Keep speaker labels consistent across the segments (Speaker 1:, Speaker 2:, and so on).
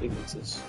Speaker 1: Ignatius.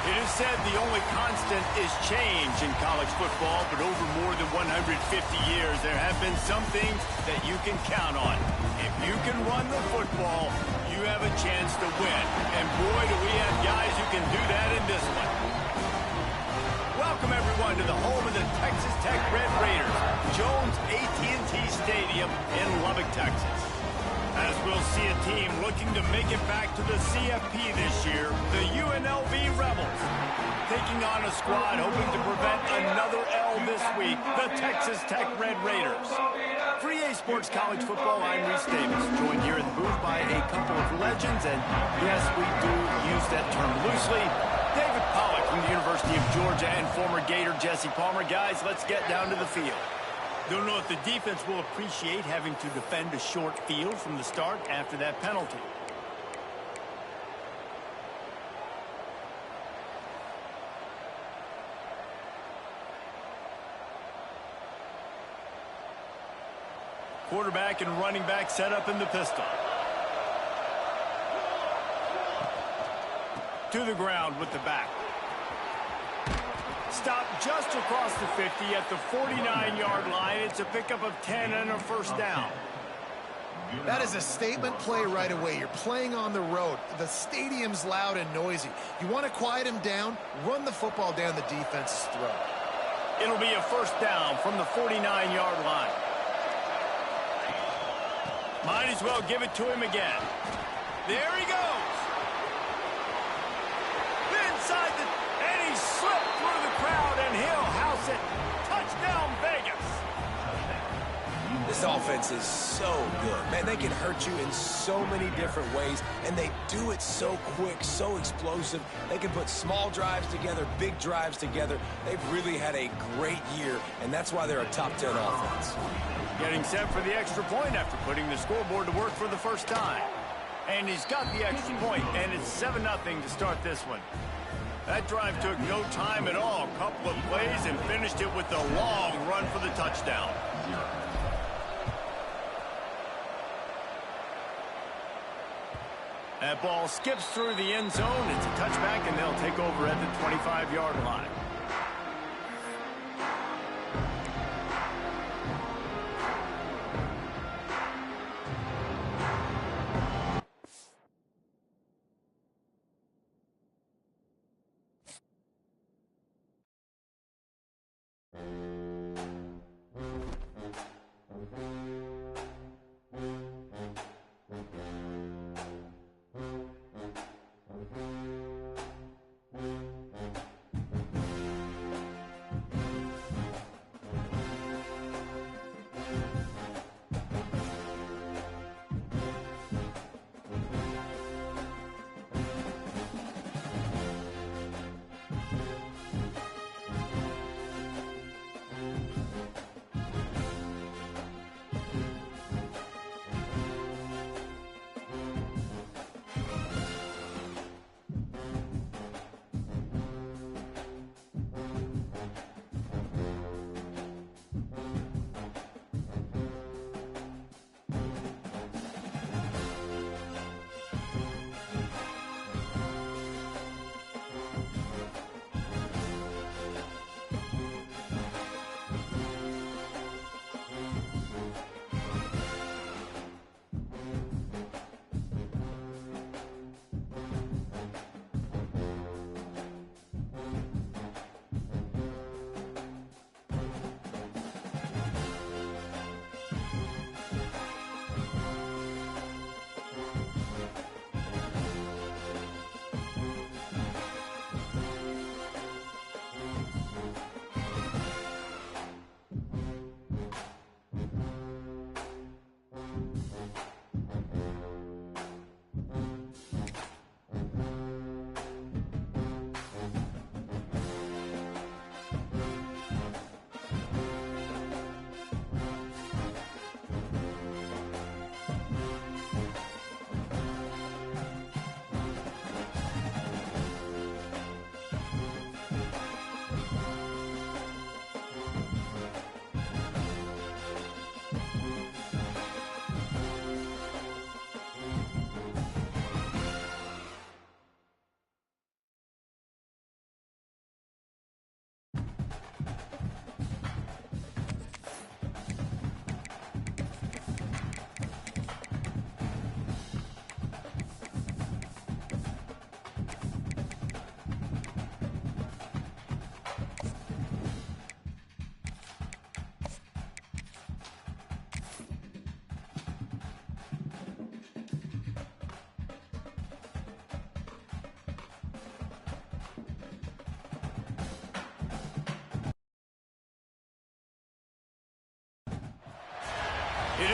Speaker 2: It is said the only constant is change in college football, but over more than 150 years, there have been some things that you can count on. If you can run the football, you have a chance to win. And boy, do we have guys who can do that in this one. Welcome, everyone, to the home of the Texas Tech Red Raiders, Jones AT&T Stadium in Lubbock, Texas. As we'll see a team looking to make it back to the CFP this year, the UNLV Rebels. Taking on a squad hoping to prevent another L this week, the Texas Tech Red Raiders. For EA Sports College Football, I'm Reese Davis, joined here in the booth by a couple of legends, and yes, we do use that term loosely. David Pollack from the University of Georgia and former Gator Jesse Palmer. Guys, let's get down to the field. Don't know if the defense will appreciate having to defend a short field from the start after that penalty. Quarterback and running back set up in the pistol. To the ground with the back. Stop just across the 50 at the 49-yard line. It's a pickup of 10 and a first down.
Speaker 3: That is a statement play right away. You're playing on the road. The stadium's loud and noisy. You want to quiet him down, run the football down the defense's throat.
Speaker 2: It'll be a first down from the 49-yard line. Might as well give it to him again. There he goes. Inside the... and he slipped through the crowd, and he'll house it. Touchdown, Vegas.
Speaker 4: This offense is so good. Man, they can hurt you in so many different ways, and they do it so quick, so explosive. They can put small drives together, big drives together. They've really had a great year, and that's why they're a top 10 offense.
Speaker 2: Getting set for the extra point after putting the scoreboard to work for the first time. And he's got the extra point, and it's 7-0 to start this one. That drive took no time at all. A couple of plays and finished it with a long run for the touchdown. That ball skips through the end zone. It's a touchback, and they'll take over at the 25-yard line.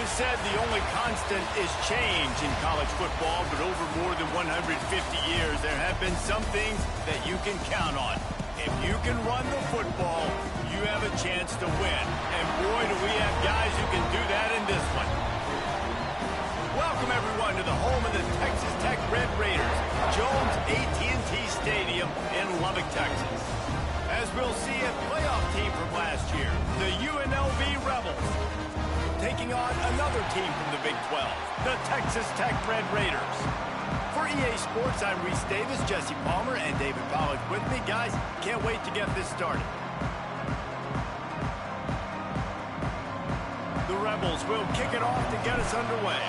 Speaker 2: It is said the only constant is change in college football, but over more than 150 years, there have been some things that you can count on. If you can run the football, you have a chance to win. And boy, do we have guys who can do that in this one. Welcome, everyone, to the home of the Texas Tech Red Raiders, Jones AT&T Stadium in Lubbock, Texas. As we'll see, a playoff team from last year, the UNLV Rebels, taking on another team from the Big 12, the Texas Tech Red Raiders. For EA Sports, I'm Reese Davis, Jesse Palmer, and David Pollack with me. Guys, can't wait to get this started. The Rebels will kick it off to get us underway.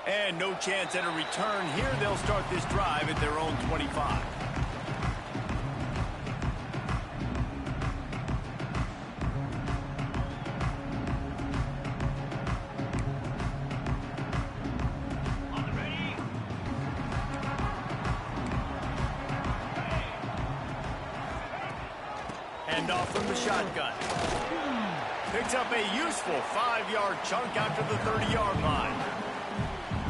Speaker 2: And no chance at a return here. They'll start this drive at their own 25. Hand off from the shotgun. Picks up a useful 5-yard chunk after the 30-yard line.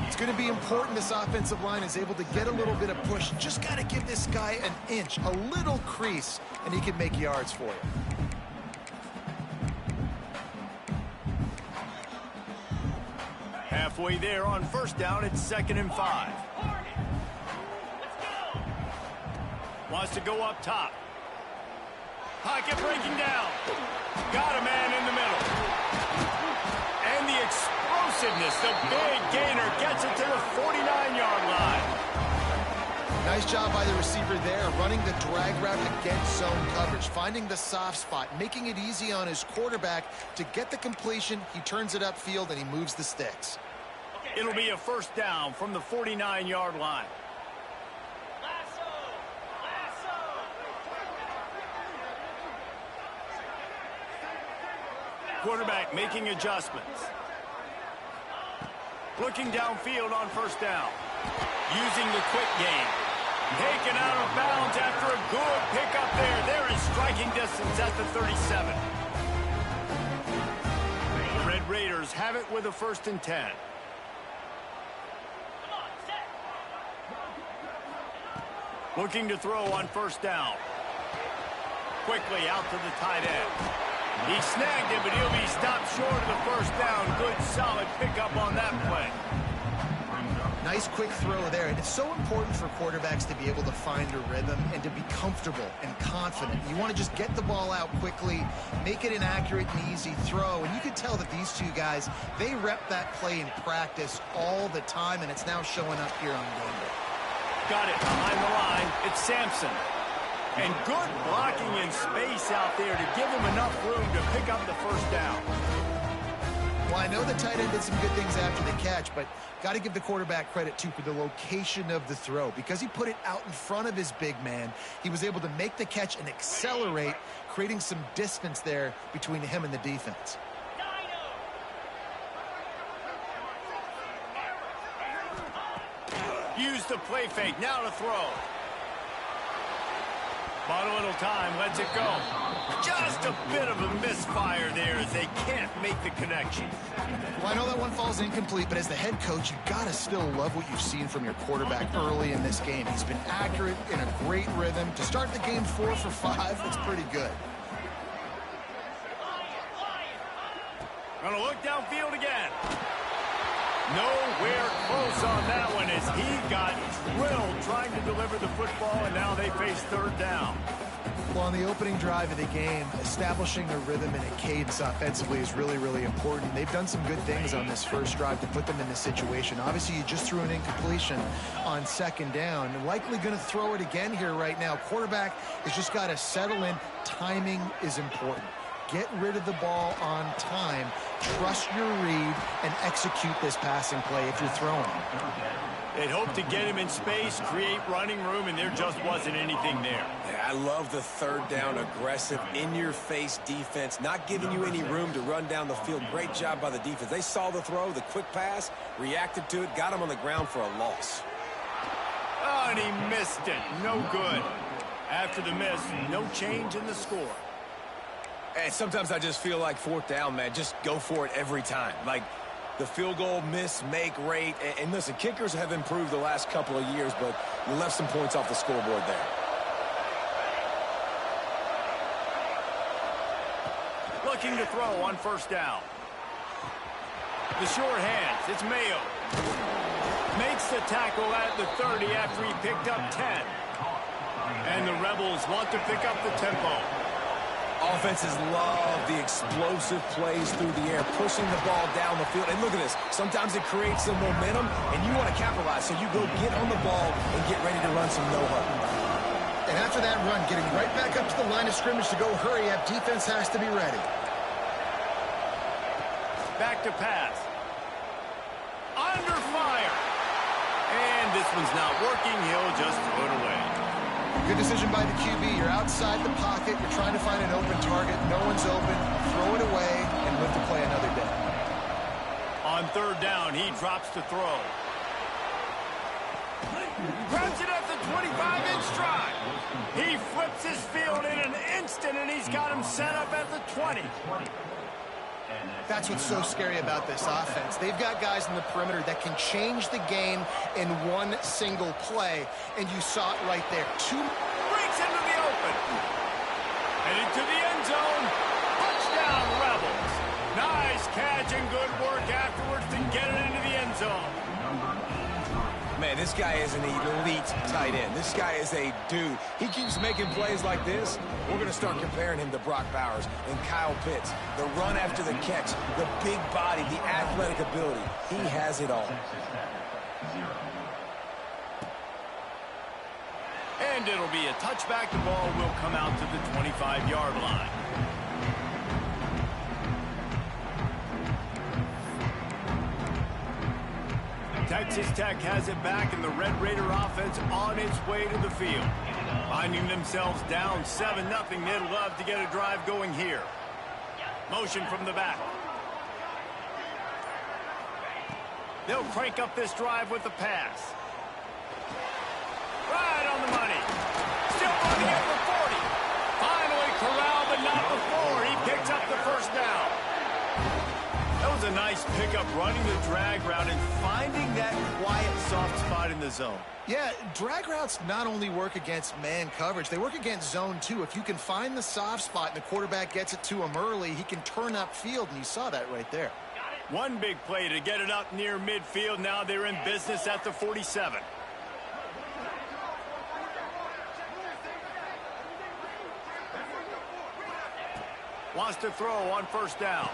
Speaker 3: It's going to be important this offensive line is able to get a little bit of push. Just got to give this guy an inch, a little crease, and he can make yards for you.
Speaker 2: Halfway there on first down, it's 2nd and 5. Wants to go up top. Pocket breaking down. Got a man in the middle. And the explosiveness, the big gainer gets it to the 49-yard line.
Speaker 3: Nice job by the receiver there, running the drag route against zone coverage, finding the soft spot, making it easy on his quarterback to get the completion. He turns it upfield and he moves the sticks.
Speaker 2: It'll be a first down from the 49-yard line. Quarterback making adjustments. Looking downfield on first down. Using the quick game. Taken out of bounds after a good pickup there. They're in striking distance at the 37. The Red Raiders have it with a 1st and 10. Looking to throw on first down. Quickly out to the tight end. He snagged it, but he'll be stopped short of the first down. Good, solid pickup on that play.
Speaker 3: Nice quick throw there. And it's so important for quarterbacks to be able to find a rhythm and to be comfortable and confident. You want to just get the ball out quickly, make it an accurate and easy throw. And you can tell that these two guys, they rep that play in practice all the time, and it's now showing up here on game day.
Speaker 2: Got it behind the line. It's Sampson. And good blocking in space out there to give him enough room to pick up the first down.
Speaker 3: Well, I know the tight end did some good things after the catch, but got to give the quarterback credit, too, for the location of the throw. Because he put it out in front of his big man, he was able to make the catch and accelerate, creating some distance there between him and the defense.
Speaker 2: Use the play fake. Now to throw. Bought a little time, lets it go. Just a bit of a misfire there as they can't make the connection.
Speaker 3: Well, I know that one falls incomplete, but as the head coach, you've got to still love what you've seen from your quarterback early in this game. He's been accurate, in a great rhythm. To start the game 4 for 5, that's pretty good.
Speaker 2: Gonna look downfield again. Nowhere close on that one as he got drilled trying to deliver the football, and now they face 3rd down.
Speaker 3: Well, on the opening drive of the game, establishing a rhythm and a cadence offensively is really, really important. They've done some good things on this first drive to put them in this situation. Obviously, you just threw an incompletion on 2nd down. And likely going to throw it again here right now. Quarterback has just got to settle in. Timing is important. Get rid of the ball on time. Trust your read and execute this passing play if you're throwing.
Speaker 2: They'd hoped to get him in space, create running room, and there just wasn't anything there.
Speaker 4: Yeah, I love the 3rd down aggressive, in-your-face defense, not giving you any room to run down the field. Great job by the defense. They saw the throw, the quick pass, reacted to it, got him on the ground for a loss.
Speaker 2: Oh, and he missed it. No good. After the miss, no change in the score.
Speaker 4: And sometimes I just feel like fourth down, man, just go for it every time. Like the field goal miss-make rate. And listen, kickers have improved the last couple of years, but you left some points off the scoreboard there.
Speaker 2: Looking to throw on first down. The short hands, it's Mayo. Makes the tackle at the 30 after he picked up 10. And the Rebels want to pick up the tempo.
Speaker 4: Offenses love the explosive plays through the air, pushing the ball down the field. And look at this. Sometimes it creates some momentum, and you want to capitalize. So you go get on the ball and get ready to run some no-huddle.
Speaker 3: And after that run, getting right back up to the line of scrimmage to go hurry up, defense has to be ready.
Speaker 2: Back to pass. Under fire. And this one's not working. He'll just throw it away.
Speaker 3: Good decision by the QB. You're outside the pocket. You're trying to find an open target. No one's open. Throw it away and live to play another day.
Speaker 2: On third down, he drops to throw. Grabs it at the 25-inch stride. He flips his field in an instant, and he's got him set up at the 20.
Speaker 3: That's what's so scary about this offense. They've got guys in the perimeter that can change the game in one single play, and you saw it right there.
Speaker 2: Breaks into the open. Headed to the end zone. Touchdown, Rebels. Nice catch and good work afterwards to get it into the end zone.
Speaker 4: Man, this guy is an elite tight end. This guy is a dude. He keeps making plays like this. We're going to start comparing him to Brock Bowers and Kyle Pitts. The run after the catch, the big body, the athletic ability. He has it all.
Speaker 2: And it'll be a touchback. The ball will come out to the 25-yard line. Texas Tech has it back, and the Red Raider offense on its way to the field. Finding themselves down 7-0, they'd love to get a drive going here. Motion from the back. They'll crank up this drive with the pass. Right on the money. Still running at the 40. Finally corralled, but not before. He picks up the first down. That was a nice pickup, running the drag route and finding that quiet, soft spot in the zone.
Speaker 3: Yeah, drag routes not only work against man coverage, they work against zone too. If you can find the soft spot and the quarterback gets it to him early, he can turn upfield, and you saw that right there.
Speaker 2: One big play to get it up near midfield. Now they're in business at the 47. Wants to throw on first down.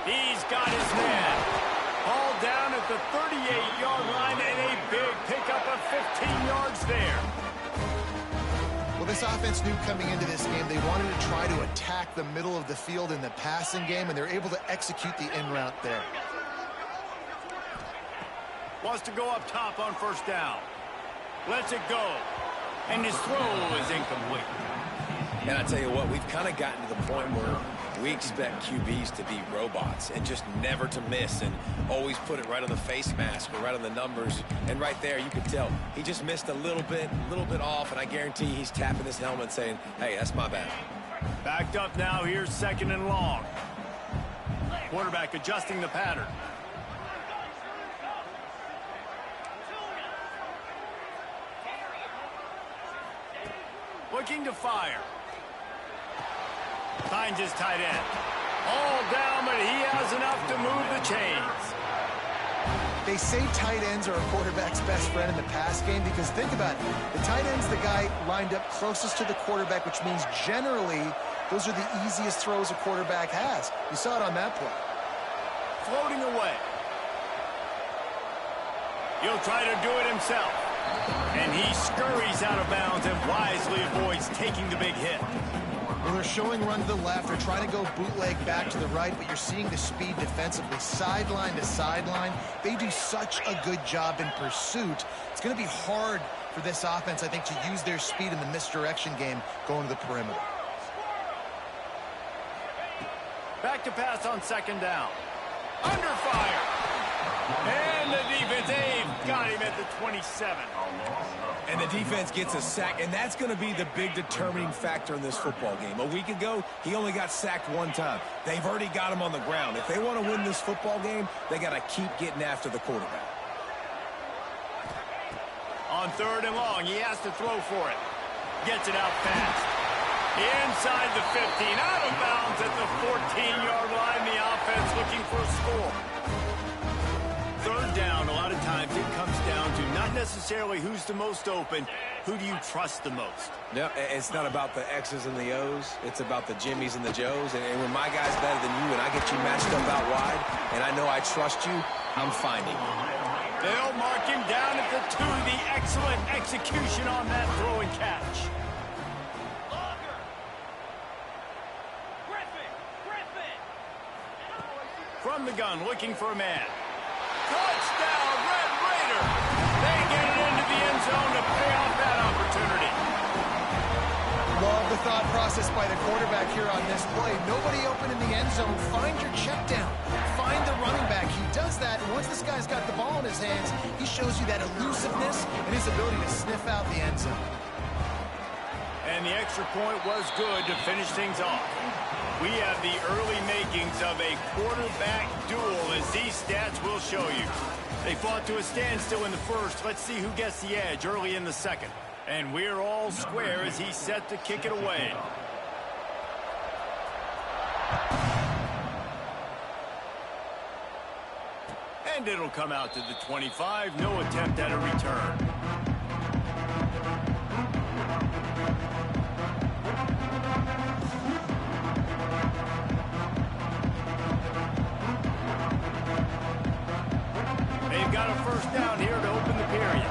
Speaker 2: He's got his man. Ball down at the 38-yard line, and a big pickup of 15 yards there.
Speaker 3: Well, this offense knew coming into this game they wanted to try to attack the middle of the field in the passing game, and they're able to execute the in route there.
Speaker 2: Wants to go up top on first down. Lets it go. And his throw is incomplete.
Speaker 4: And I tell you what, we've kind of gotten to the point where we expect QBs to be robots and just never to miss and always put it right on the face mask or right on the numbers. And right there, you could tell he just missed a little bit off, and I guarantee he's tapping his helmet saying, hey, that's my bad.
Speaker 2: Backed up now. Here's second and long. Quarterback adjusting the pattern. Looking to fire. Finds his tight end. All down, but he has enough to move the chains.
Speaker 3: They say tight ends are a quarterback's best friend in the pass game because think about it. The tight end's the guy lined up closest to the quarterback, which means generally those are the easiest throws a quarterback has. You saw it on that play.
Speaker 2: Floating away. He'll try to do it himself. And he scurries out of bounds and wisely avoids taking the big hit.
Speaker 3: Well, they're showing run to the left. They're trying to go bootleg back to the right, but you're seeing the speed defensively, sideline to sideline. They do such a good job in pursuit. It's going to be hard for this offense, I think, to use their speed in the misdirection game going to the perimeter.
Speaker 2: Back to pass on second down. Under fire. And the defense, got him at the 27.
Speaker 4: And the defense gets a sack, and that's going to be the big determining factor in this football game. A week ago, he only got sacked one time. They've already got him on the ground. If they want to win this football game, they got to keep getting after the quarterback.
Speaker 2: On 3rd and long, he has to throw for it. Gets it out fast. Inside the 15, out of bounds at the 14-yard line. The offense looking for a score. 3rd down, a lot of times it comes down to not necessarily who's the most open, who do you trust the most?
Speaker 4: No, it's not about the X's and the O's. It's about the Jimmys and the Joes. And when my guy's better than you and I get you matched up out wide, and I know I trust you, I'm finding you.
Speaker 2: They'll mark him down at the 2. The excellent execution on that throw and catch. From the gun, looking for a man. Touchdown, Red Raider! They get it into the end zone to pay off that opportunity.
Speaker 3: Love the thought process by the quarterback here on this play. Nobody open in the end zone. Find your check down. Find the running back. He does that, and once this guy's got the ball in his hands, he shows you that elusiveness and his ability to sniff out the end zone.
Speaker 2: And the extra point was good to finish things off. We have the early makings of a quarterback duel, as these stats will show you. They fought to a standstill in the first. Let's see who gets the edge early in the second. And we're all square as he's set to kick it away. And it'll come out to the 25. No attempt at a return. They've got a first down here to open the period.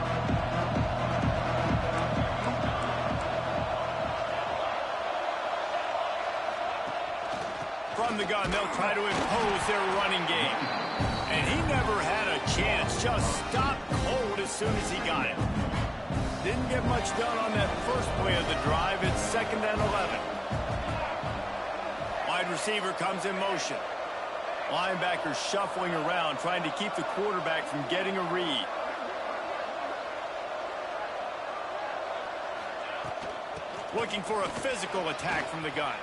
Speaker 2: From the gun, they'll try to impose their running game. And he never had a chance. Just stopped cold as soon as he got it. Didn't get much done on that first play of the drive. It's 2nd and 11. Wide receiver comes in motion. Linebackers shuffling around, trying to keep the quarterback from getting a read. Looking for a physical attack from the gun.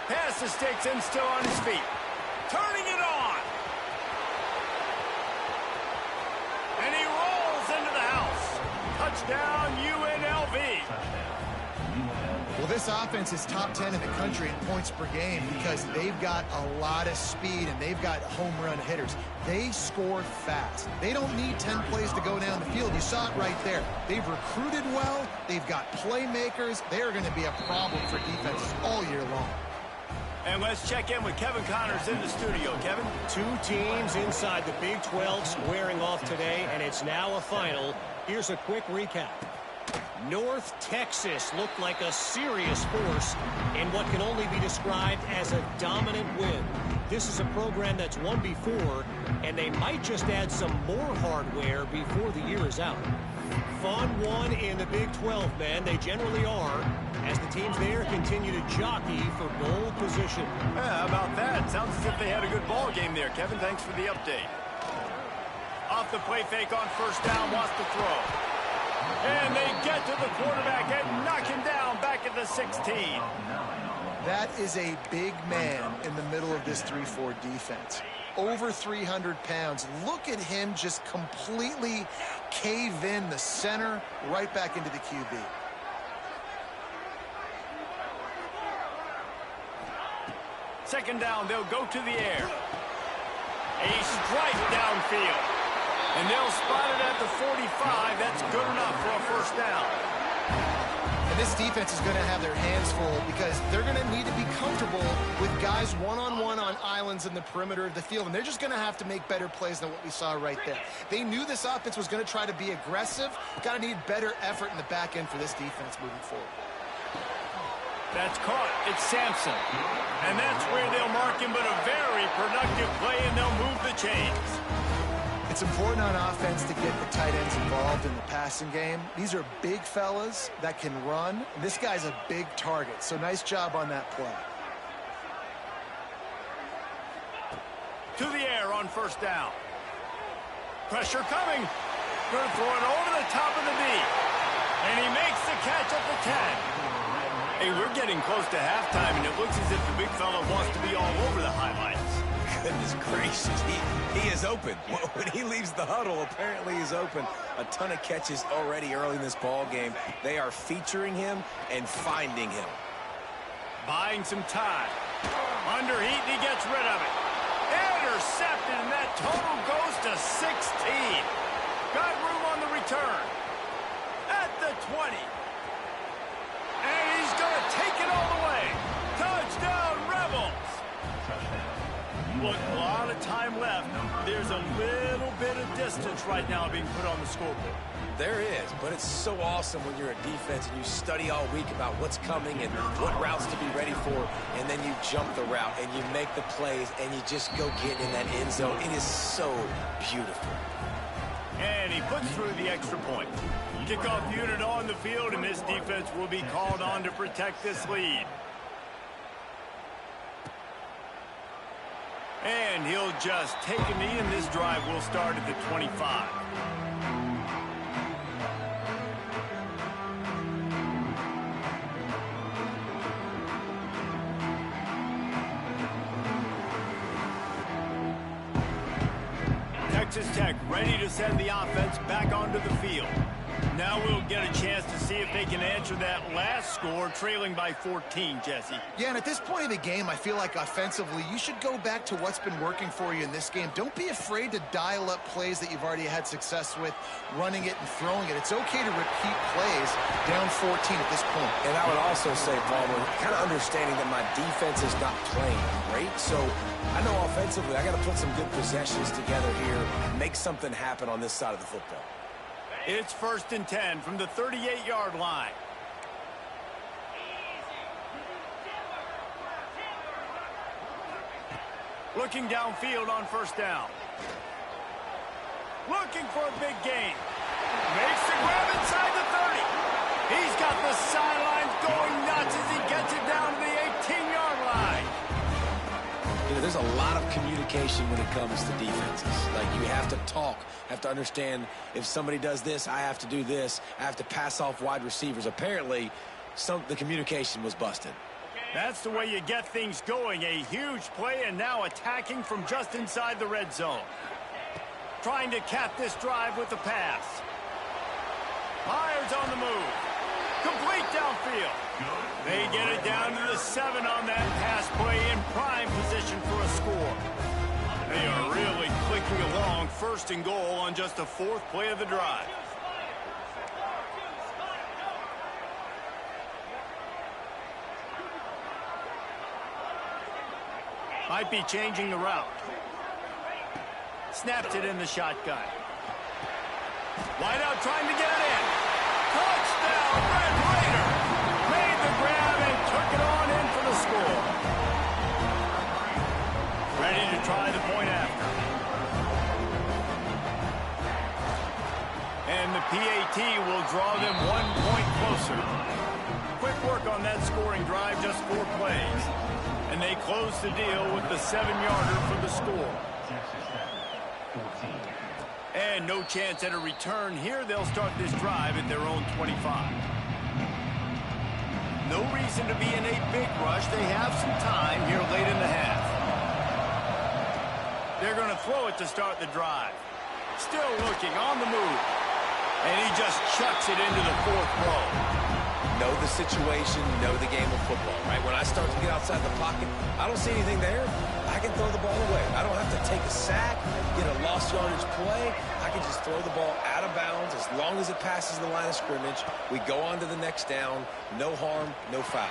Speaker 2: Pass to sticks and still on his feet. Turning it on. And he rolls into the house. Touchdown, UNLV.
Speaker 3: Well, this offense is top 10 in the country in points per game because they've got a lot of speed and they've got home run hitters. They score fast. They don't need 10 plays to go down the field. You saw it right there. They've recruited well. They've got playmakers. They are going to be a problem for defenses all year long.
Speaker 2: And let's check in with Kevin Connors in the studio. Kevin?
Speaker 1: 2 teams inside the Big 12 squaring off today, and it's now a final. Here's a quick recap. North Texas looked like a serious force in what can only be described as a dominant win. This is a program that's won before, and they might just add some more hardware before the year is out. Fun one in the Big 12, man. They generally are, as the teams there continue to jockey for bowl position.
Speaker 2: Yeah, how about that? Sounds as if they had a good ball game there. Kevin, thanks for the update. Off the play fake on first down, wants to throw. And they get to the quarterback and knock him down back at the 16.
Speaker 3: That is a big man in the middle of this 3-4 defense. Over 300 pounds. Look at him just completely cave in the center right back into the QB.
Speaker 2: Second down, they'll go to the air. A strike downfield. And they'll spot it at the 45. That's good enough for a first down.
Speaker 3: And this defense is going to have their hands full because they're going to need to be comfortable with guys one-on-one on islands in the perimeter of the field. And they're just going to have to make better plays than what we saw right there. They knew this offense was going to try to be aggressive. Got to need better effort in the back end for this defense moving forward.
Speaker 2: That's caught. It's Sampson. And that's where they'll mark him, but a very productive play, and they'll move the chains.
Speaker 3: It's important on offense to get the tight ends involved in the passing game. These are big fellas that can run. This guy's a big target, so nice job on that play.
Speaker 2: To the air on first down. Pressure coming. Going to throw it over the top of the knee. And he makes the catch at the 10. Hey, we're getting close to halftime, and it looks as if the big fella wants to be all over the highlights.
Speaker 4: Goodness gracious, he is open. When he leaves the huddle, apparently he's open. A ton of catches already early in this ball game. They are featuring him and finding him.
Speaker 2: Buying some time. Under heat, and he gets rid of it. Intercepted, and that total goes to 16. Got room on the return. At the 20. And he's going to take it all the way. Touchdown, Rebels. Look, a lot of time left. There's a little bit of distance right now being put on the scoreboard.
Speaker 4: There is, but it's so awesome when you're a defense and you study all week about what's coming and what routes to be ready for, and then you jump the route and you make the plays and you just go get in that end zone. It is so beautiful.
Speaker 2: And he puts through the extra point. Kickoff unit on the field, and this defense will be called on to protect this lead. And he'll just take a knee, and this drive will start at the 25. Texas Tech ready to send the offense back onto the field. Now we'll get a chance to see if they can answer that last score, trailing by 14, Jesse.
Speaker 3: Yeah, and at this point of the game, I feel like offensively, you should go back to what's been working for you in this game. Don't be afraid to dial up plays that you've already had success with, running it and throwing it. It's okay to repeat plays down 14 at this point.
Speaker 4: And I would also say, Palmer, kind of understanding that my defense is not playing great, so I know offensively I got to put some good possessions together here, make something happen on this side of the football.
Speaker 2: It's 1st and 10 from the 38-yard line. Looking downfield on 1st down. Looking for a big gain. Makes the grab inside the 30. He's got the sidelines going nuts as he gets it down to the 18-yard line.
Speaker 4: You know, there's a lot of communication when it comes to defenses. Like, you have to talk, have to understand if somebody does this, I have to do this. I have to pass off wide receivers. Apparently, the communication was busted.
Speaker 2: That's the way you get things going. A huge play, and now attacking from just inside the red zone. Trying to cap this drive with the pass. Myers on the move. Complete downfield. They get it down to the 7 on that pass play, in prime position for a score. They are really clicking along, 1st and goal on just the 4th play of the drive. Might be changing the route. Snaps it in the shotgun. Wide out trying to get it in. Touchdown, Red Raider! Made the grab and took it on in for the score. Ready to try the point after. And the PAT will draw them 1 point closer. Quick work on that scoring drive, just 4 plays. And they close the deal with the 7-yarder for the score. And no chance at a return here. They'll start this drive at their own 25. No reason to be in a big rush. They have some time here late in the half. They're going to throw it to start the drive. Still looking on the move. And he just chucks it into the 4th row.
Speaker 4: Know the situation, know the game of football, right? When I start to get outside the pocket, I don't see anything there. I can throw the ball away. I don't have to take a sack, get a lost yardage play. I can just throw the ball out of bounds as long as it passes the line of scrimmage. We go on to the next down. No harm, no foul.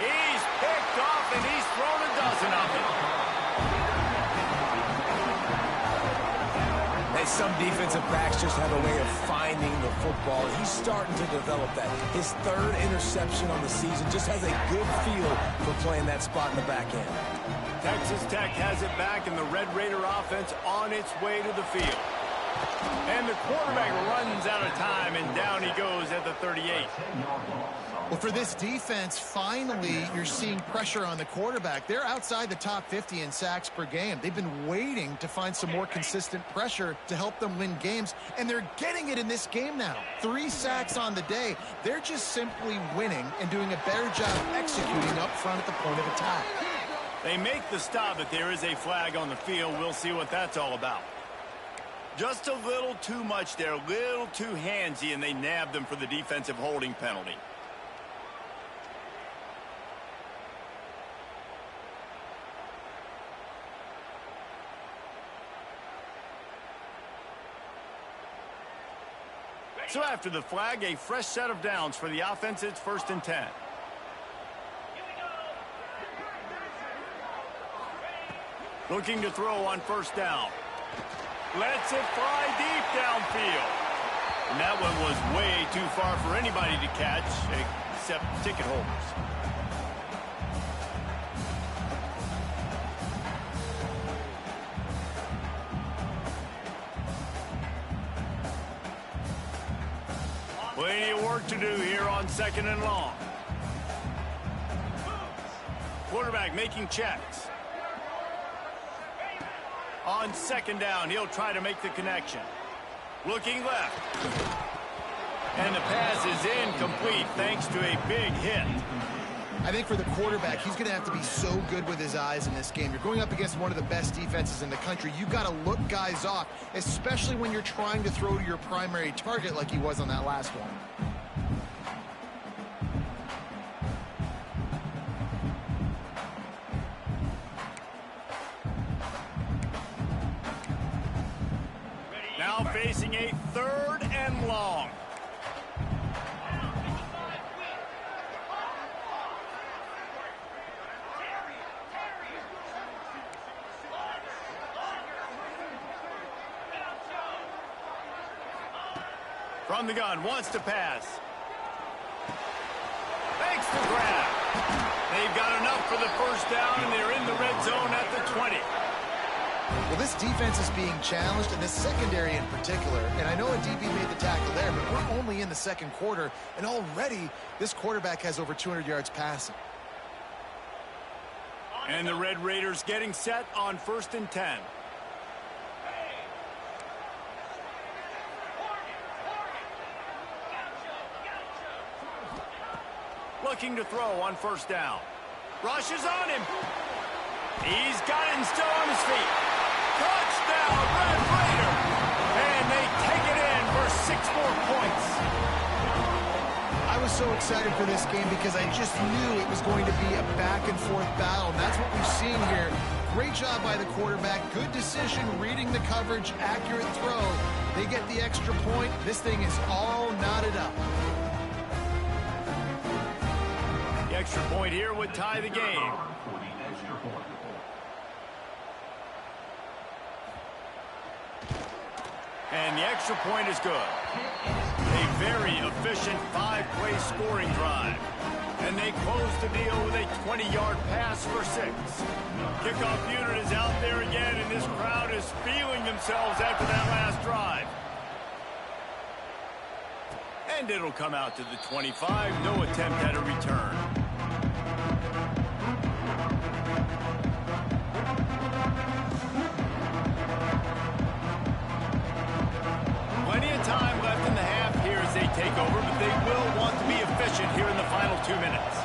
Speaker 2: He's picked off, and he's thrown a dozen of them.
Speaker 4: And some defensive backs just have a way of finding the football. He's starting to develop that. His 3rd interception on the season, just has a good feel for playing that spot in the back end.
Speaker 2: Texas Tech has it back, and the Red Raider offense on its way to the field. And the quarterback runs out of time, and down he goes at the 38.
Speaker 3: Well, for this defense, finally, you're seeing pressure on the quarterback. They're outside the top 50 in sacks per game. They've been waiting to find some more consistent pressure to help them win games, and they're getting it in this game now. 3 sacks on the day. They're just simply winning and doing a better job executing up front at the point of attack.
Speaker 2: They make the stop, but there is a flag on the field. We'll see what that's all about. Just a little too much there, a little too handsy, and they nab them for the defensive holding penalty. So after the flag, a fresh set of downs for the offense. It's 1st and 10. Looking to throw on 1st down. Lets it fly deep downfield. And that one was way too far for anybody to catch, except ticket holders. Plenty of work to do here on 2nd and long. Quarterback making checks. On 2nd down, he'll try to make the connection. Looking left. And the pass is incomplete thanks to a big hit.
Speaker 3: I think for the quarterback, he's going to have to be so good with his eyes in this game. You're going up against one of the best defenses in the country. You've got to look guys off, especially when you're trying to throw to your primary target like he was on that last one.
Speaker 2: Now facing a 3rd and long. From the gun, wants to pass. Makes the grab. They've got enough for the 1st down, and they're in the red zone at the 20.
Speaker 3: Well, this defense is being challenged, and this secondary in particular. And I know a DB made the tackle there, but we're only in the 2nd quarter, and already this quarterback has over 200 yards passing.
Speaker 2: And the Red Raiders getting set on 1st and 10. Looking to throw on 1st down. Rushes on him. He's got it and still on his feet. Touchdown, Red Raider. And they take it in for 6 more points.
Speaker 3: I was so excited for this game because I just knew it was going to be a back-and-forth battle. And that's what we've seen here. Great job by the quarterback. Good decision, reading the coverage, accurate throw. They get the extra point. This thing is all knotted up.
Speaker 2: The extra point here would tie the game. And the extra point is good. A very efficient 5-play scoring drive. And they close the deal with a 20-yard pass for 6. Kickoff unit is out there again, and this crowd is feeling themselves after that last drive. And it'll come out to the 25. No attempt at a return. Plenty of time left in the half here as they take over, but they will want to be efficient here in the final 2 minutes.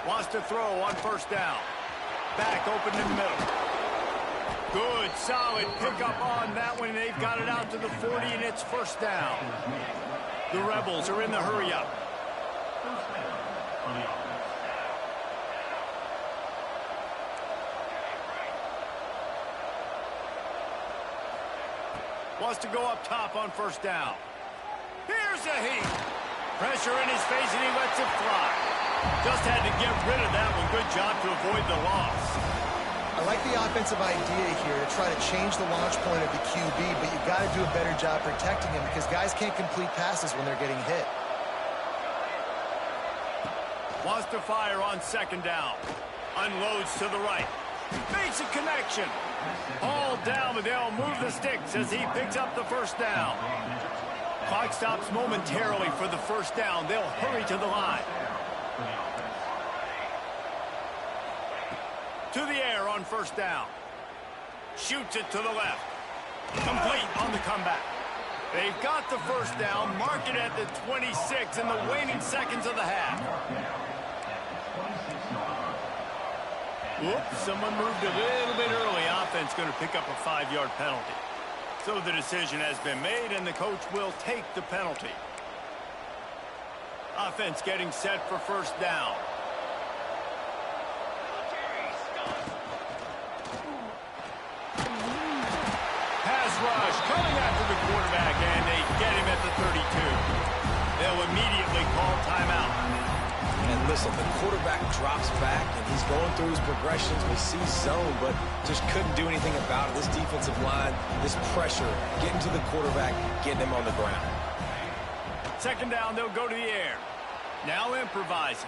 Speaker 2: Wants to throw on 1st down. Back open in the middle. Good, solid pickup on that one. They've got it out to the 40, and it's 1st down. The Rebels are in the hurry-up. Wants to go up top on 1st down. Here's a heat. Pressure in his face, and he lets it fly. Just had to get rid of that one. Good job to avoid the loss.
Speaker 3: I like the offensive idea here to try to change the launch point of the QB, but you've got to do a better job protecting him because guys can't complete passes when they're getting hit.
Speaker 2: Wants to fire on 2nd down. Unloads to the right. Makes a connection. All down, but they'll move the sticks as he picks up the first down. Clock stops momentarily for the first down. They'll hurry to the line. To the air on first down. Shoots it to the left. Complete on the comeback. They've got the first down. Mark it at the 26 in the waning seconds of the half. Whoops, someone moved a little bit early. Offense going to pick up a 5-yard penalty. So the decision has been made, and the coach will take the penalty. Offense getting set for first down. Pass rush coming after the quarterback, and they get him at the 32. They'll immediately call timeout.
Speaker 4: And listen, the quarterback drops back, and he's going through his progressions. We see zone, but just couldn't do anything about it. This defensive line, this pressure, getting to the quarterback, getting him on the ground.
Speaker 2: Second down, they'll go to the air. Now improvising.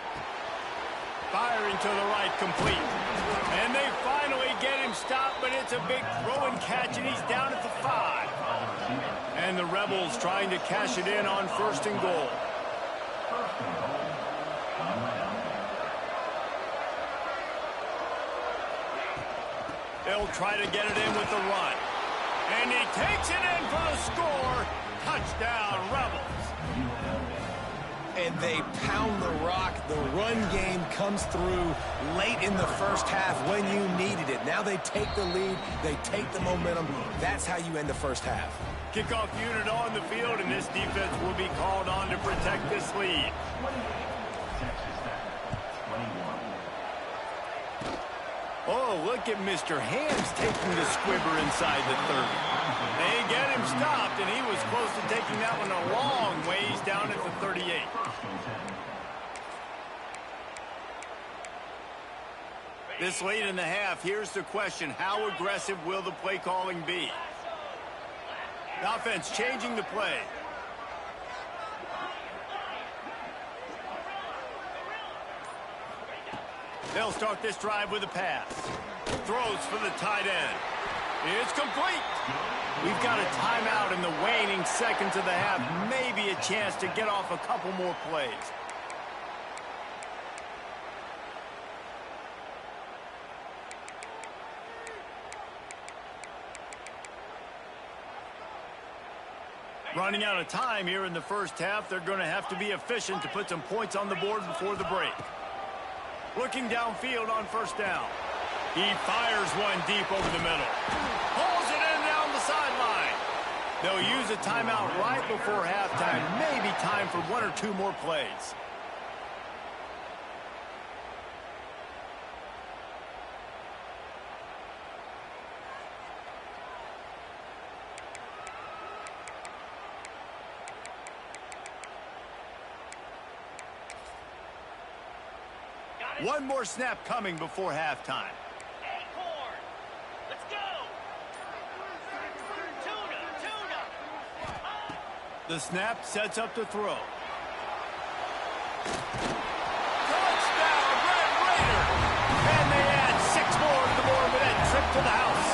Speaker 2: Firing to the right, complete. And they finally get him stopped, but it's a big throw and catch, and he's down at the 5. And the Rebels trying to cash it in on first and goal. They'll try to get it in with the run. And he takes it in for the score. Touchdown, Rebels.
Speaker 4: And they pound the rock. The run game comes through late in the first half when you needed it. Now they take the lead. They take the momentum. That's how you end the first half.
Speaker 2: Kickoff unit on the field, and this defense will be called on to protect this lead. Oh, look at Mr. Hams taking the squibber inside the 30. They get him stopped, and he was close to taking that one a long ways down at the 38. This late in the half, here's the question. How aggressive will the play calling be? The offense changing the play. They'll start this drive with a pass. Throws for the tight end. It's complete. We've got a timeout in the waning seconds of the half. Maybe a chance to get off a couple more plays. Running out of time here in the first half. They're going to have to be efficient to put some points on the board before the break. Looking downfield on first down. He fires one deep over the middle. Pulls it in down the sideline. They'll use a timeout right before halftime. Maybe time for 1 or 2 more plays. One more snap coming before halftime.
Speaker 5: Acorn, let's go. Tuna.
Speaker 2: The snap sets up the throw. Touchdown, Red Raider! And they add 6 more to the board with that trip to the house.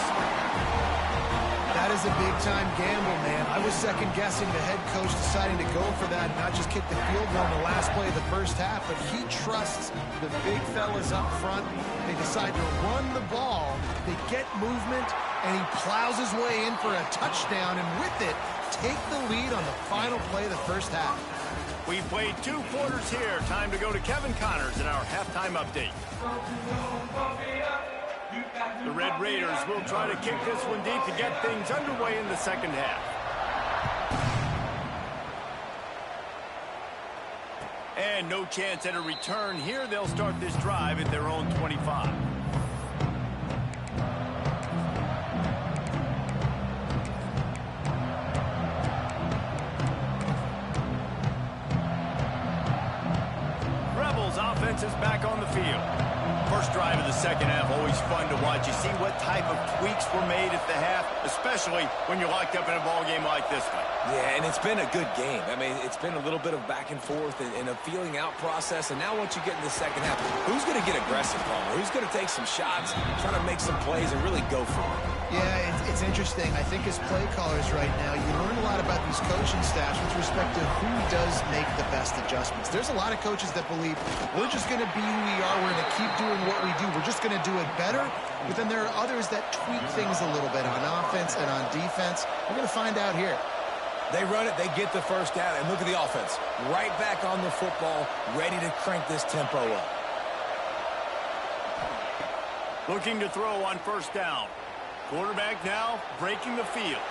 Speaker 3: That is a big-time gamble, man. I was second-guessing the head coach deciding to go for that, not just kick the field goal in the last play of the first half, but he trusts the big fellas up front. They decide to run the ball. They get movement, and he plows his way in for a touchdown, and with it, take the lead on the final play of the first half.
Speaker 2: We played 2 quarters here. Time to go to Kevin Connors in our halftime update. The Red Raiders will try to kick this one deep to get things underway in the second half. And no chance at a return here. They'll start this drive at their own 25. Rebels offense is back on the field. First drive of the second half always fun to watch. You see what type of tweaks were made at the half, especially when you're locked up in a ball game like this one.
Speaker 4: Yeah, and it's been a good game. I mean, it's been a little bit of back and forth and a feeling out process. And now once you get in the second half, who's going to get aggressive, Palmer? Who's going to take some shots, try to make some plays, and really go for it?
Speaker 3: Yeah, it's interesting. I think as play callers right now, you learn a lot about these coaching staffs with respect to who does make the best adjustments. There's a lot of coaches that believe we're just going to be who we are. We're going to keep doing what we do. We're just going to do it better. But then there are others that tweak things a little bit on offense and on defense. We're going to find out here.
Speaker 4: They run it, they get the first down, and look at the offense. Right back on the football, ready to crank this tempo up.
Speaker 2: Looking to throw on first down. Quarterback now breaking the field.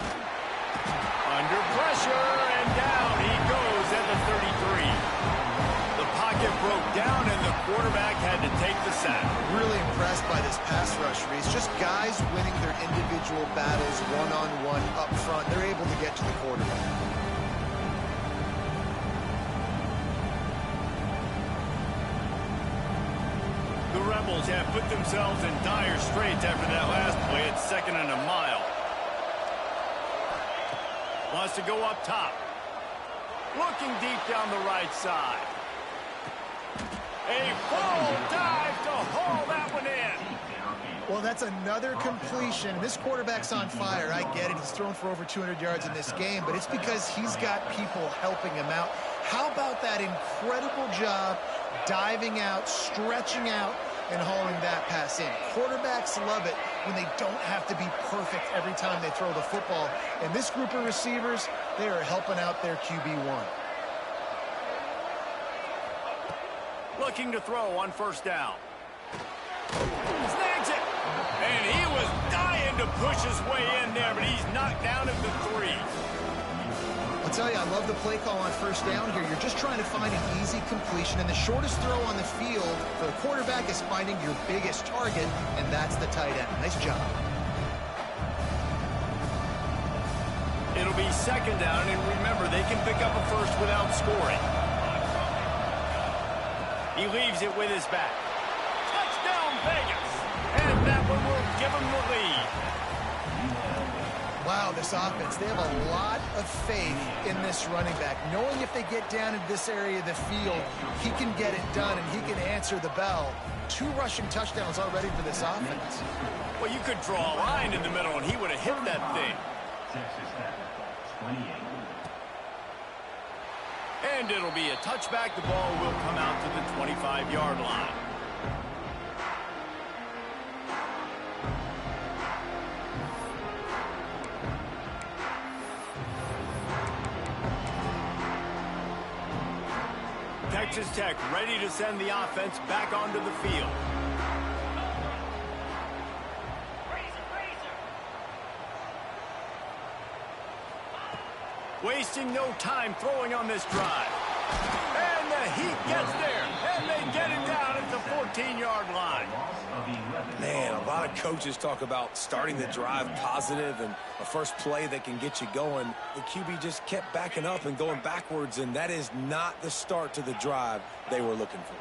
Speaker 2: Under pressure, and down he goes at the 33. The pocket broke down, and the quarterback had to take the sack.
Speaker 3: Really impressed by this pass rush, Reese. Just guys winning their individual battles one-on-one up front. They're able to get to the quarterback.
Speaker 2: The Rebels have put themselves in dire straits after that last play at 2nd and a mile. Wants to go up top. Looking deep down the right side. A full dive to haul that one in.
Speaker 3: Well, that's another completion. This quarterback's on fire. I get it. He's thrown for over 200 yards in this game, but it's because he's got people helping him out. How about that incredible job diving out, stretching out, and hauling that pass in? Quarterbacks love it when they don't have to be perfect every time they throw the football. And this group of receivers, they are helping out their QB1.
Speaker 2: Looking to throw on first down. Snags it. And he was dying to push his way in there, but he's knocked down at the 3.
Speaker 3: I'll tell you, I love the play call on first down here. You're just trying to find an easy completion, and the shortest throw on the field for the quarterback is finding your biggest target, and that's the tight end. Nice job.
Speaker 2: It'll be 2nd down, and remember, they can pick up a first without scoring. He leaves it with his back. Touchdown, Vegas! And that one will give him the lead.
Speaker 3: Wow, this offense, they have a lot of faith in this running back. Knowing if they get down in this area of the field, he can get it done and he can answer the bell. 2 rushing touchdowns already for this offense.
Speaker 2: Well, you could draw a line in the middle and he would have hit that thing. And it'll be a touchback. The ball will come out to the 25-yard line. Texas Tech ready to send the offense back onto the field. Wasting no time throwing on this drive. And the Heat gets there. And they get it down at the 14-yard line.
Speaker 4: Man, a lot of coaches talk about starting the drive positive and a first play that can get you going. The QB just kept backing up and going backwards, and that is not the start to the drive they were looking for.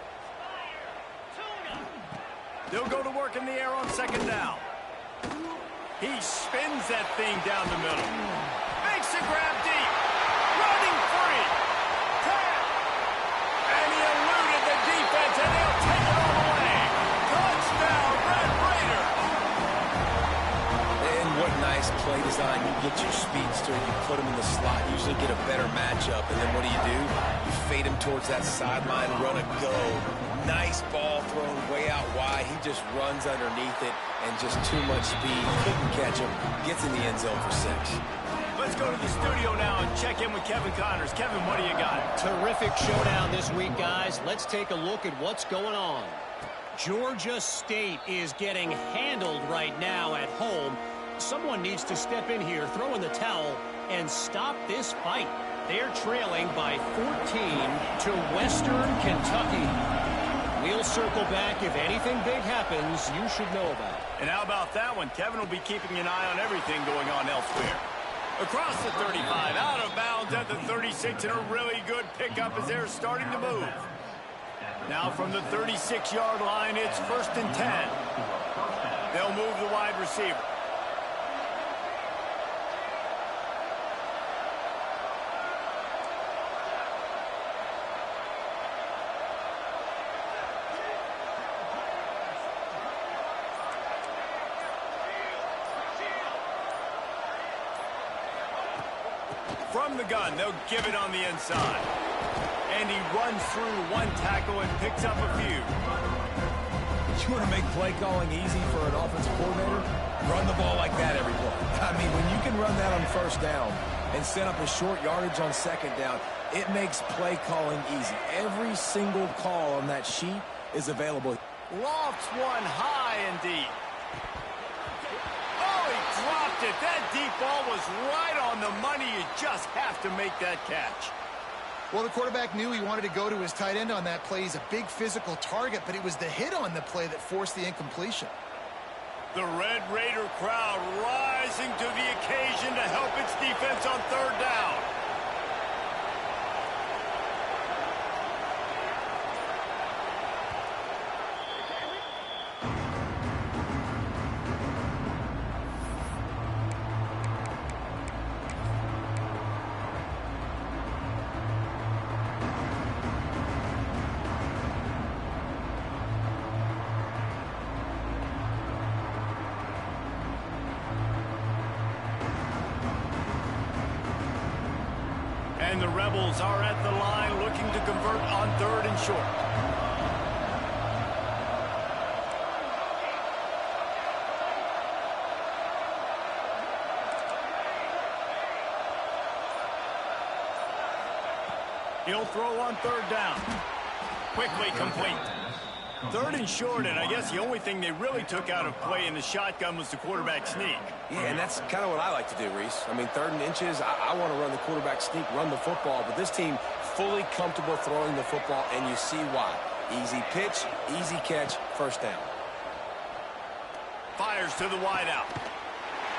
Speaker 2: They'll go to work in the air on 2nd down. He spins that thing down the middle. Makes a grab deep. Running free. Tap. And he eluded the defense, and they'll take it all the way. Touchdown, Red Raiders.
Speaker 4: And what nice play design. You get your speedster, you put him in the slot, usually get a better matchup, and then what do? You fade him towards that sideline, run a go. Nice ball thrown way out wide. He just runs underneath it, and just too much speed. Couldn't catch him. Gets in the end zone for 6.
Speaker 2: Let's go to the studio now and check in with Kevin Connors. Kevin, what do you got?
Speaker 1: Terrific showdown this week, guys. Let's take a look at what's going on. Georgia State is getting handled right now at home. Someone needs to step in here, throw in the towel, and stop this fight. They're trailing by 14 to Western Kentucky. We'll circle back. If anything big happens, you should know about it.
Speaker 2: And how about that one? Kevin will be keeping an eye on everything going on elsewhere. Across the 35, out of bounds at the 36, and a really good pickup as they're starting to move. Now from the 36-yard line, it's 1st and 10. They'll move the wide receiver. From the gun, they'll give it on the inside. And he runs through one tackle and picks up a few.
Speaker 4: You want to make play calling easy for an offensive coordinator? Run the ball like that every play. I mean, when you can run that on 1st down and set up a short yardage on 2nd down, it makes play calling easy. Every single call on that sheet is available.
Speaker 2: Lofts one high and deep. Oh, he dropped it. That deep ball was right on the money. You just have to make that catch.
Speaker 3: Well, the quarterback knew he wanted to go to his tight end on that play. He's a big physical target, but it was the hit on the play that forced the incompletion.
Speaker 2: The Red Raider crowd rising to the occasion to help its defense on 3rd down. And the Rebels are at the line looking to convert on 3rd and short. He'll throw on 3rd down. Quickly complete. 3rd and short, and I guess the only thing they really took out of play in the shotgun was the quarterback sneak.
Speaker 4: Yeah, and that's kind of what I like to do, Reese. I mean, 3rd and inches, I want to run the quarterback sneak, run the football, but this team fully comfortable throwing the football, and you see why. Easy pitch, easy catch, 1st down.
Speaker 2: Fires to the wideout.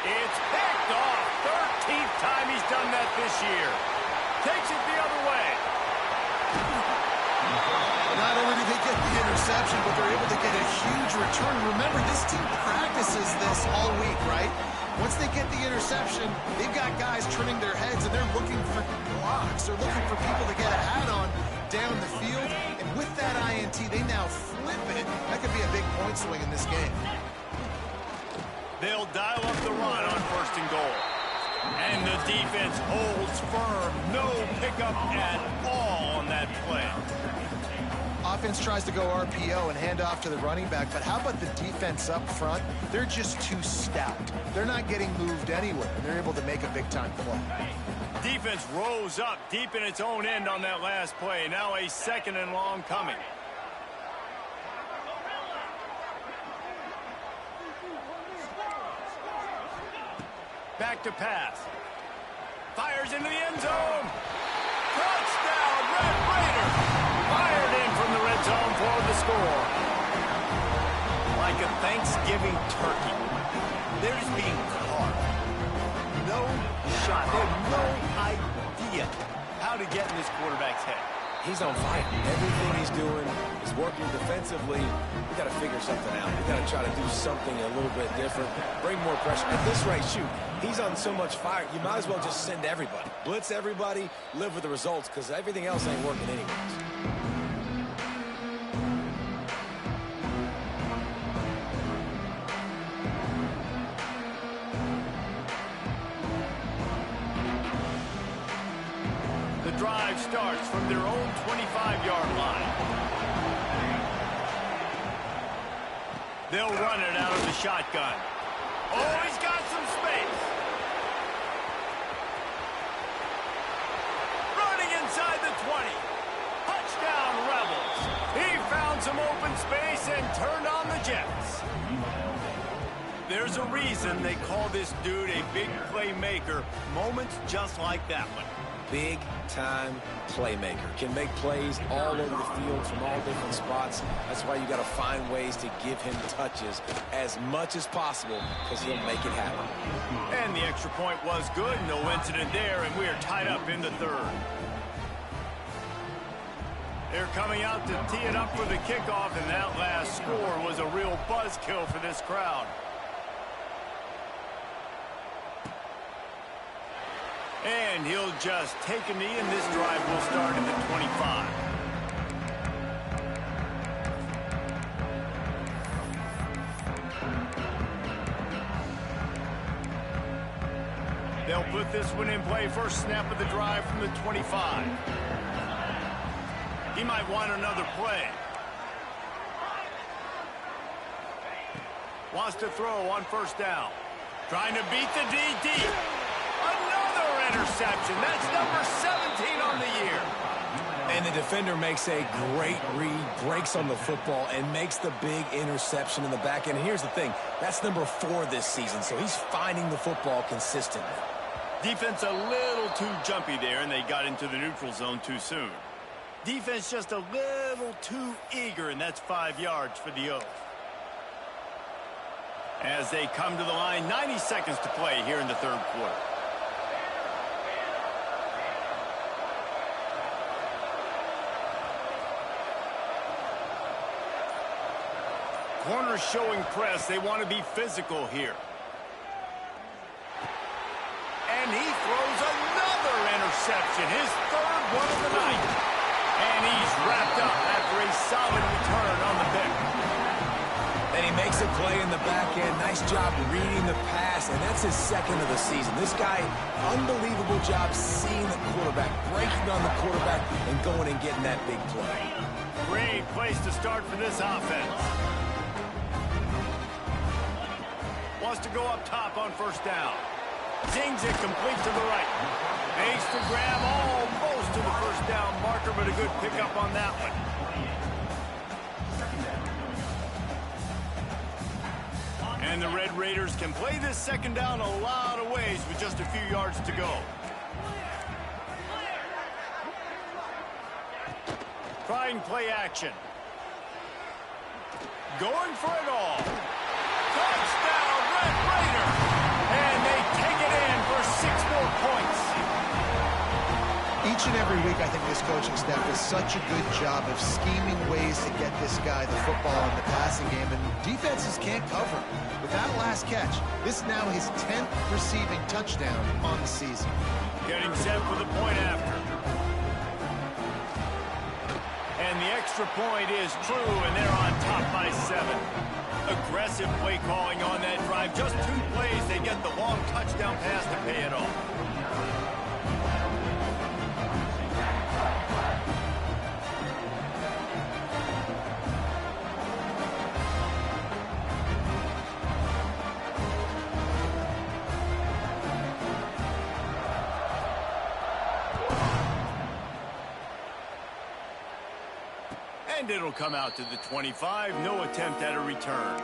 Speaker 2: It's picked off. 13th time he's done that this year. Takes it the other way.
Speaker 3: Not only do they get the interception, but they're able to get a huge return. Remember, this team practices this all week, right? Once they get the interception, they've got guys turning their heads, and they're looking for blocks. They're looking for people to get a hat on down the field. And with that INT, they now flip it. That could be a big point swing in this game.
Speaker 2: They'll dial up the run on 1st and goal. And the defense holds firm. No pickup at all on that play.
Speaker 3: Offense tries to go RPO and hand off to the running back, but how about the defense up front? They're just too stout. They're not getting moved anywhere, and they're able to make a big-time play.
Speaker 2: Defense rose up deep in its own end on that last play. Now a 2nd and long coming. Back to pass. Fires into the end zone. Touchdown, Red Raider. Fired in from the red zone for the score. Like a Thanksgiving turkey, they're just being carved. No shot. They have no idea how to get in this quarterback's head.
Speaker 4: He's on fire. Everything he's doing is working defensively. We got to figure something out. We got to try to do something a little bit different. Bring more pressure. At this rate, shoot, he's on so much fire, you might as well just send everybody. Blitz everybody, live with the results, because everything else ain't working anyways.
Speaker 2: The drive starts from their own 25-yard line. They'll run it out of the shotgun. Oh, he's got some space. Running inside the 20. Touchdown, Rebels. He found some open space and turned on the Jets. There's a reason they call this dude a big playmaker. Moments just like that one.
Speaker 4: Big-time playmaker. Can make plays all over the field from all different spots. That's why you got to find ways to give him touches as much as possible, because he'll make it happen.
Speaker 2: And the extra point was good. No incident there, and we are tied up in the 3rd. They're coming out to tee it up for the kickoff, and that last score was a real buzzkill for this crowd. And he'll just take a knee, and this drive will start at the 25. They'll put this one in play. First snap of the drive from the 25. He might want another play. Wants to throw on first down. Trying to beat the DT. Another interception. That's number 17 on the year.
Speaker 4: And the defender makes a great read, breaks on the football, and makes the big interception in the back end. And here's the thing. That's number 4 this season, so he's finding the football consistently.
Speaker 2: Defense a little too jumpy there, and they got into the neutral zone too soon. Defense just a little too eager, and that's 5 yards for the O's. As they come to the line, 90 seconds to play here in the third quarter. Corners showing press. They want to be physical here. And he throws another interception, his third one of the night. And he's wrapped up after a solid return on the pick.
Speaker 4: And he makes a play in the back end. Nice job reading the pass, and that's his second of the season. This guy, unbelievable job seeing the quarterback, breaking on the quarterback, and going and getting that big play.
Speaker 2: Great place to start for this offense. Wants to go up top on first down. Zings it complete to the right. Makes the grab almost to the first down marker, but a good pickup on that one. And the Red Raiders can play this second down a lot of ways with just a few yards to go. Trying play action. Going for it all. Touchdown, Red Raiders! And they take it in for 6 more points.
Speaker 3: Each and every week, I think this coaching staff does such a good job of scheming ways to get this guy the football in the passing game, and defenses can't cover. With that last catch, this is now his 10th receiving touchdown on the season.
Speaker 2: Getting set for the point after. And the extra point is true, and they're on top by 7. Aggressive play calling on that drive. Just 2 plays, they get the long touchdown pass to pay it off. And it'll come out to the 25. No attempt at a return.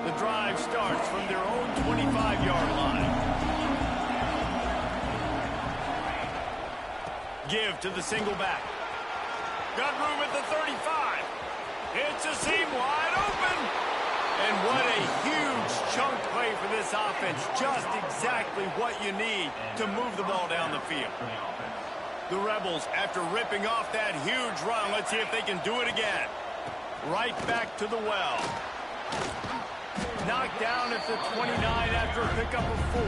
Speaker 2: The drive starts from their own 25-yard line. Give to the single back. Got room at the 35. It's a seam wide open. And what a huge chunk play for this offense. Just exactly what you need to move the ball down the field. The Rebels, after ripping off that huge run, let's see if they can do it again. Right back to the well. Knocked down at the 29 after a pickup of 4.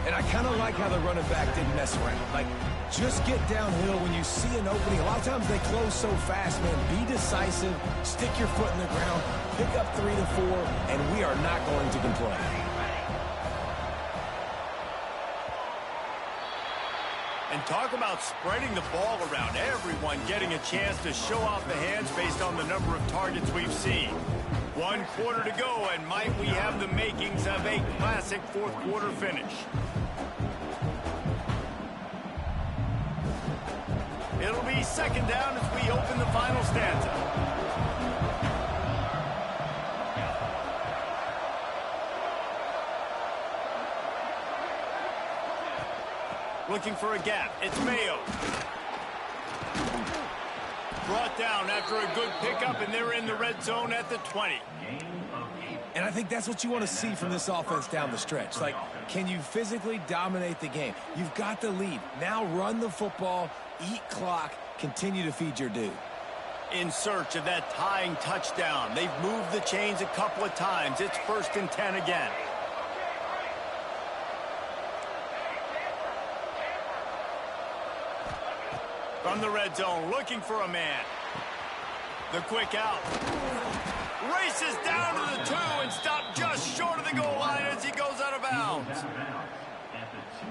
Speaker 4: And I kind of like how the running back didn't mess around. Like, just get downhill when you see an opening. A lot of times they close so fast, man. Be decisive, stick your foot in the ground, pick up 3 to 4, and we are not going to complain.
Speaker 2: And talk about spreading the ball around. Everyone getting a chance to show off the hands based on the number of targets we've seen. 1 quarter to go, and might we have the makings of a classic fourth quarter finish. It'll be second down as we open the final stanza. Looking for a gap. It's Mayo. Brought down after a good pickup, and they're in the red zone at the 20.
Speaker 4: And I think that's what you want to see from this offense down the stretch. Like, can you physically dominate the game? You've got the lead. Now run the football, eat clock, continue to feed your dude.
Speaker 2: In search of that tying touchdown. They've moved the chains a couple of times. It's 1st and 10 again. From the red zone, looking for a man. The quick out. Races down to the 2 and stopped just short of the goal line as he goes out of bounds.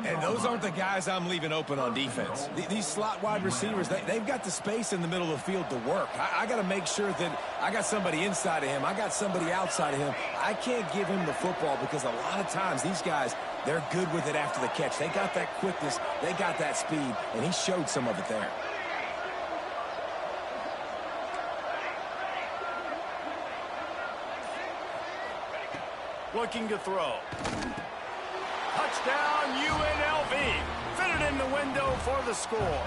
Speaker 4: And those aren't the guys I'm leaving open on defense. These slot wide receivers, they've got the space in the middle of the field to work. I got to make sure that I got somebody inside of him. I got somebody outside of him. I can't give him the football because a lot of times these guys, they're good with it after the catch. They got that quickness. They got that speed, and he showed some of it there.
Speaker 2: Looking to throw. Touchdown, UNLV. Fitted in the window for the score.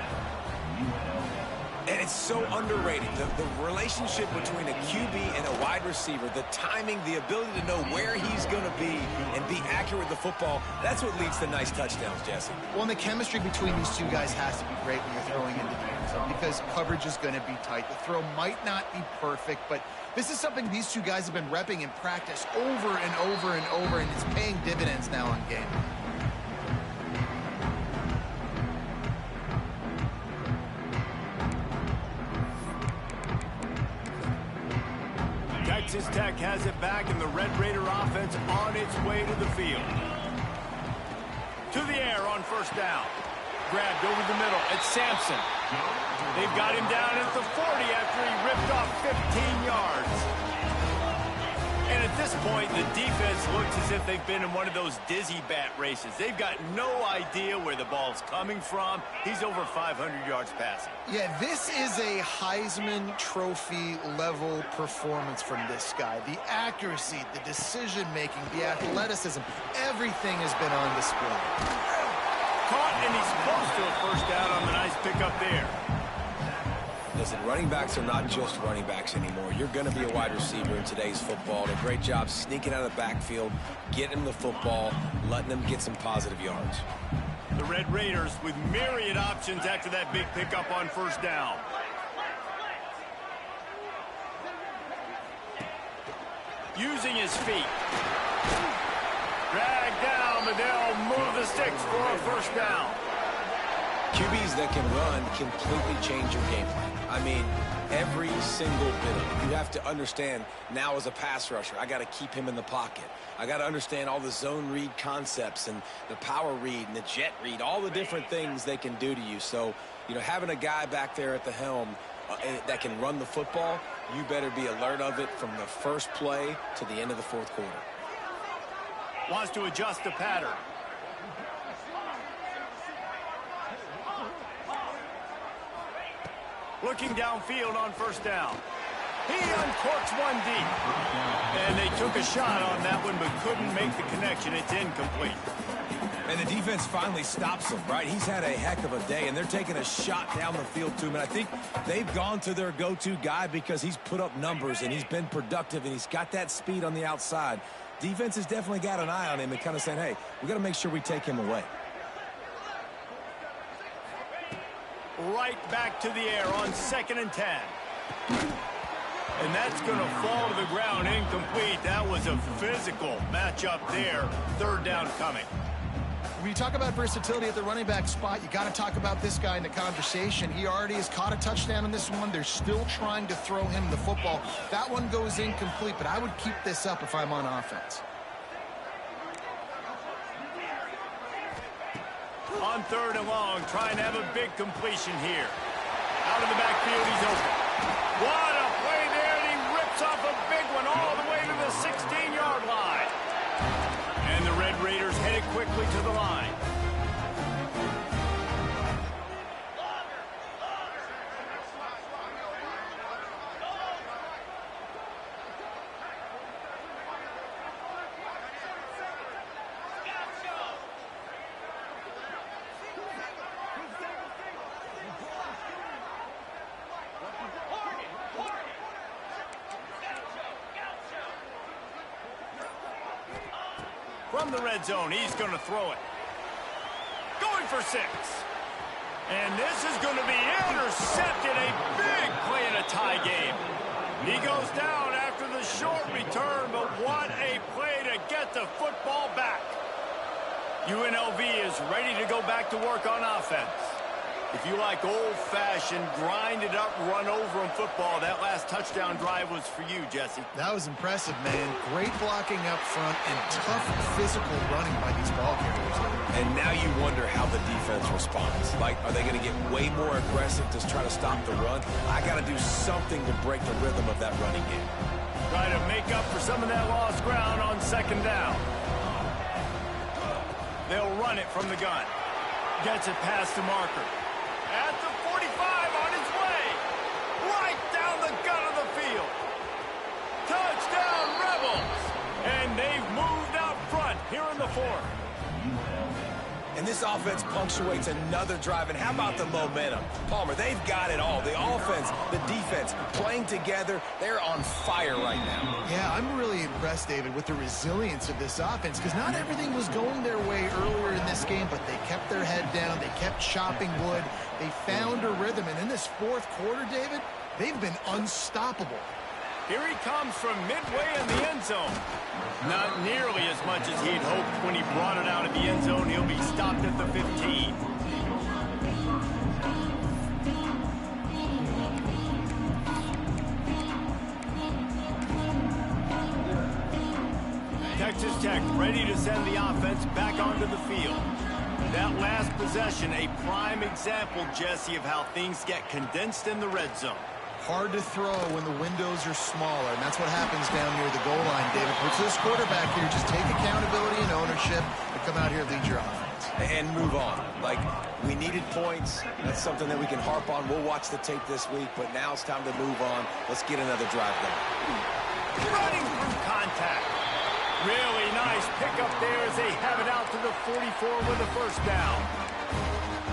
Speaker 4: And it's so underrated. The relationship between a QB and a wide receiver, the timing, the ability to know where he's going to be and be accurate with the football, that's what leads to nice touchdowns, Jesse.
Speaker 3: Well, and the chemistry between these two guys has to be great when you're throwing into the end zone because coverage is going to be tight. The throw might not be perfect, but this is something these two guys have been repping in practice over and over and over, and it's paying dividends now on game.
Speaker 2: Texas Tech has it back, and the Red Raider offense on its way to the field. To the air on 1st down. Grabbed over the middle. It's Sampson. They've got him down at the 40 after he ripped off 15 yards. And at this point, the defense looks as if they've been in one of those dizzy bat races. They've got no idea where the ball's coming from. He's over 500 yards passing.
Speaker 3: Yeah, this is a Heisman Trophy level performance from this guy. The accuracy, the decision-making, the athleticism, everything has been on display.
Speaker 2: Caught, and he's close to a 1st down on the nice pickup there.
Speaker 4: Listen, running backs are not just running backs anymore. You're going to be a wide receiver in today's football. And a great job sneaking out of the backfield, getting them the football, letting them get some positive yards.
Speaker 2: The Red Raiders with myriad options after that big pickup on 1st down. Using his feet. Dragged down, but they'll move the sticks for a 1st down.
Speaker 4: QBs that can run completely change your game plan. I mean, every single bit of it. You have to understand now as a pass rusher, I got to keep him in the pocket. I got to understand all the zone read concepts and the power read and the jet read, all the different things they can do to you. So, you know, having a guy back there at the helm that can run the football, you better be alert of it from the first play to the end of the 4th quarter.
Speaker 2: Wants to adjust the pattern. Looking downfield on 1st down. He uncorks one deep. And they took a shot on that one but couldn't make the connection. It's incomplete.
Speaker 4: And the defense finally stops him, right? He's had a heck of a day, and they're taking a shot down the field to him. And I think they've gone to their go-to guy because he's put up numbers and he's been productive and he's got that speed on the outside. Defense has definitely got an eye on him and kind of saying, hey, we got to make sure we take him away.
Speaker 2: Right back to the air on 2nd and 10. And that's going to fall to the ground incomplete. That was a physical matchup there. 3rd down coming.
Speaker 3: When you talk about versatility at the running back spot, you got to talk about this guy in the conversation. He already has caught a touchdown in this one. They're still trying to throw him the football. That one goes incomplete, but I would keep this up if I'm on offense.
Speaker 2: On 3rd and long, trying to have a big completion here. Out of the backfield, he's open. What a play there, and he rips off a big one all the way to the 16-yard line. And the Red Raiders headed quickly to the line. from the red zone. He's going to throw it. Going for 6. And this is going to be intercepted. A big play in a tie game. He goes down after the short return, but what a play to get the football back. UNLV is ready to go back to work on offense. If you like old-fashioned, grinded-up, run-over in football, that last touchdown drive was for you, Jesse.
Speaker 3: That was impressive, man. Great blocking up front and tough physical running by these ball carriers.
Speaker 4: And now you wonder how the defense responds. Like, are they going to get way more aggressive to try to stop the run? I got to do something to break the rhythm of that running game.
Speaker 2: Try to make up for some of that lost ground on second down. They'll run it from the gun. Gets it past the marker. At the 45 on his way. Right down the gut of the field. Touchdown, Rebels. And they've moved out front here in the 4th.
Speaker 4: And this offense punctuates another drive. And how about the momentum? Palmer, they've got it all. The offense, the defense, playing together. They're on fire right now.
Speaker 3: Yeah, I'm really impressed, David, with the resilience of this offense, because not everything was going their way earlier in this game, but they kept their head down. They kept chopping wood. They found a rhythm. And in this 4th quarter, David, they've been unstoppable.
Speaker 2: Here he comes from midway in the end zone. Not nearly as much as he'd hoped when he brought it out of the end zone. He'll be stopped at the 15. Texas Tech ready to send the offense back onto the field. That last possession, a prime example, Jesse, of how things get condensed in the red zone.
Speaker 3: Hard to throw when the windows are smaller, and that's what happens down near the goal line, David. But to this quarterback here, just take accountability and ownership and come out here and lead your offense.
Speaker 4: And move on. Like, we needed points. That's something that we can harp on. We'll watch the tape this week, but now it's time to move on. Let's get another drive going.
Speaker 2: Running through contact. Really nice pickup there as they have it out to the 44 with a first down.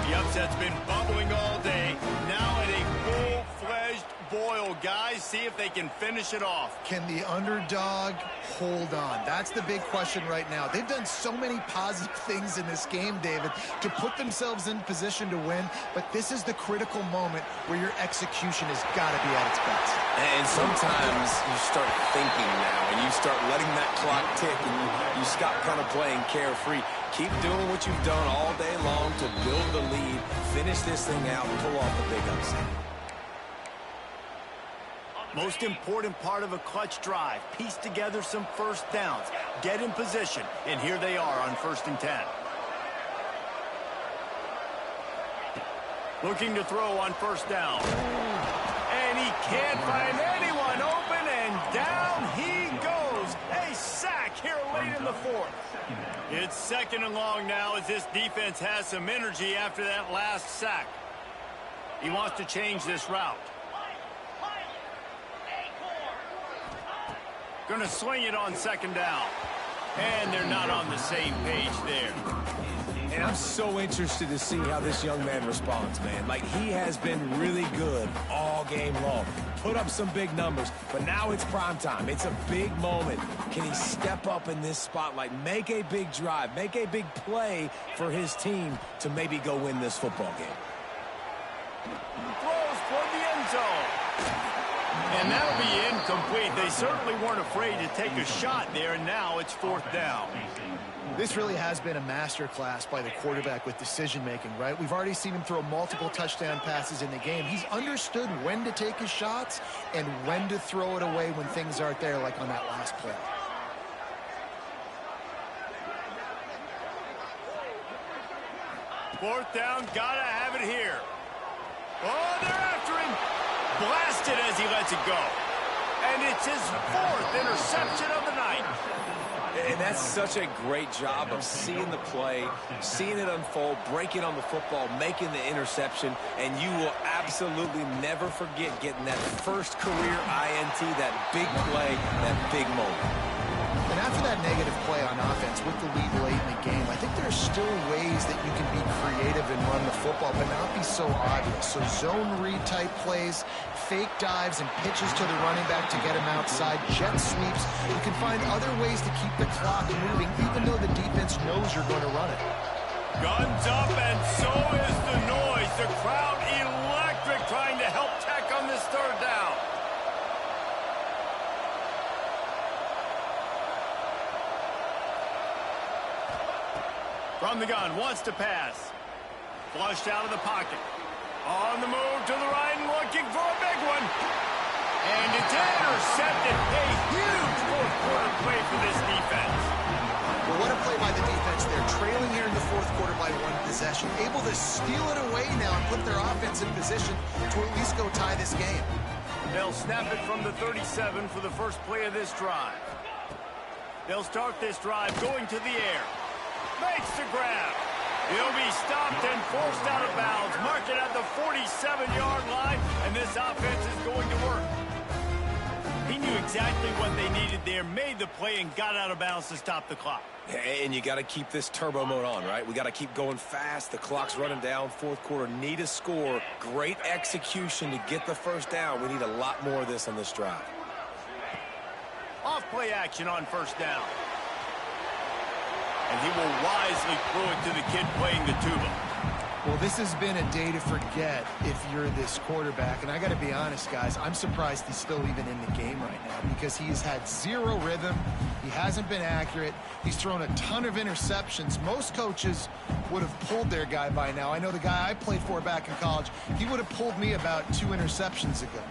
Speaker 2: The upset's been bubbling all day. Now at a full-fledged boil, guys. See if they can finish it off.
Speaker 3: Can the underdog hold on? That's the big question right now. They've done so many positive things in this game, David, to put themselves in position to win, but this is the critical moment where your execution has got to be at its best.
Speaker 4: And sometimes you start thinking now, and you start letting that clock tick, and you stop kind of playing carefree. Keep doing what you've done all day long to build the lead, finish this thing out, and pull off the big upset.
Speaker 2: Most important part of a clutch drive, piece together some first downs, get in position, and here they are on 1st and 10. Looking to throw on 1st down. And he can't find anyone open, and down he goes. A sack here late in the 4th. It's 2nd and long now as this defense has some energy after that last sack. He wants to change this route. Going to swing it on 2nd down. And they're not on the same page there.
Speaker 4: And I'm so interested to see how this young man responds, man. Like, he has been really good all game long. Put up some big numbers, but now it's prime time. It's a big moment. Can he step up in this spotlight, make a big drive, make a big play for his team to maybe go win this football game?
Speaker 2: Throws toward the end zone. And that'll be incomplete. They certainly weren't afraid to take a shot there, and now it's 4th down.
Speaker 3: This really has been a masterclass by the quarterback with decision-making, right? We've already seen him throw multiple touchdown passes in the game. He's understood when to take his shots and when to throw it away when things aren't there, like on that last play.
Speaker 2: Fourth down, gotta have it here. Oh, they're after him. Blasted as he lets it go. And it's his 4th interception of the night.
Speaker 4: And that's such a great job of seeing the play, seeing it unfold, breaking on the football, making the interception, and you will absolutely never forget getting that first career INT, that big play, that big moment.
Speaker 3: And after that negative play on offense with the lead late in the game, I think there's still ways that you can be creative and run the football, but not be so obvious. So zone read type plays, fake dives and pitches to the running back to get him outside, jet sweeps. You can find other ways to keep the clock moving, even though the defense knows you're going to run it.
Speaker 2: Guns up, and so is the noise. The crowd electric, trying to help Tech on this third down. From the gun, wants to pass. Flushed out of the pocket. On the move to the right and looking for a big one. And it's intercepted. A huge fourth quarter play for this defense.
Speaker 3: Well, what a play by the defense there. Trailing here in the fourth quarter by one possession. Able to steal it away now and put their offense in position to at least go tie this game.
Speaker 2: They'll snap it from the 37 for the first play of this drive. They'll start this drive going to the air. Makes the grab. He'll be stopped and forced out of bounds. Mark it at the 47-yard line, and this offense is going to work. He knew exactly what they needed there, made the play, and got out of bounds to stop the clock.
Speaker 4: And you got to keep this turbo mode on, right? We got to keep going fast. The clock's running down. Fourth quarter, need a score. Great execution to get the first down. We need a lot more of this on this drive.
Speaker 2: Off play action on first down. And he will wisely throw it to the kid playing the tuba.
Speaker 3: Well, this has been a day to forget if you're this quarterback. And I got to be honest, guys, I'm surprised he's still even in the game right now because he's had zero rhythm. He hasn't been accurate. He's thrown a ton of interceptions. Most coaches would have pulled their guy by now. I know the guy I played for back in college, he would have pulled me about 2 interceptions ago.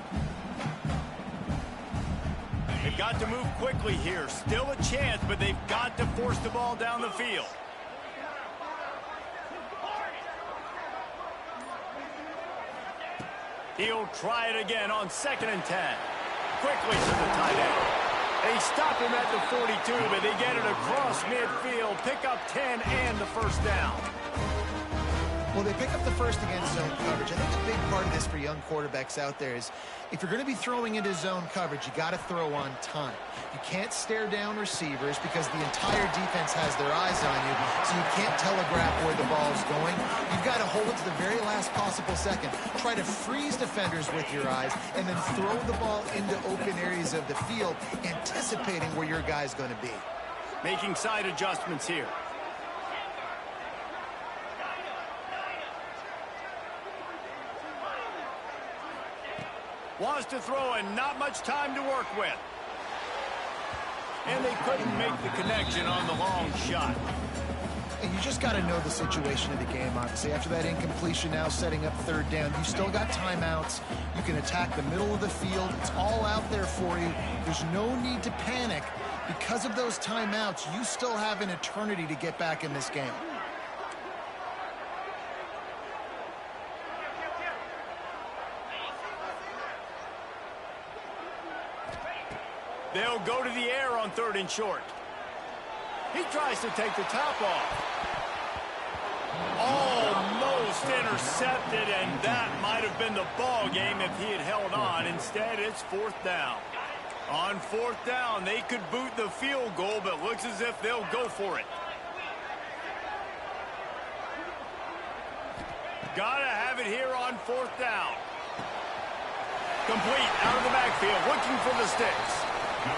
Speaker 2: They've got to move quickly here. Still a chance, but they've got to force the ball down the field. He'll try it again on 2nd and 10. Quickly to the tight end. They stop him at the 42, but they get it across midfield. Pick up 10 and the first down.
Speaker 3: Well, they pick up the first against zone coverage. I think a big part of this for young quarterbacks out there is if you're going to be throwing into zone coverage, you got to throw on time. You can't stare down receivers because the entire defense has their eyes on you, so you can't telegraph where the ball is going. You've got to hold it to the very last possible second. Try to freeze defenders with your eyes and then throw the ball into open areas of the field, anticipating where your guy's going to be.
Speaker 2: Making side adjustments here. Wants to throw and not much time to work with. And they couldn't make the connection on the long shot.
Speaker 3: And you just got to know the situation of the game, obviously. After that incompletion, now setting up third down, you still got timeouts. You can attack the middle of the field. It's all out there for you. There's no need to panic. Because of those timeouts, you still have an eternity to get back in this game.
Speaker 2: They'll go to the air on 3rd and short. He tries to take the top off. Almost intercepted, and that might have been the ball game if he had held on. Instead, it's 4th down. On 4th down, they could boot the field goal, but looks as if they'll go for it. Gotta have it here on 4th down. Complete out of the backfield, looking for the sticks.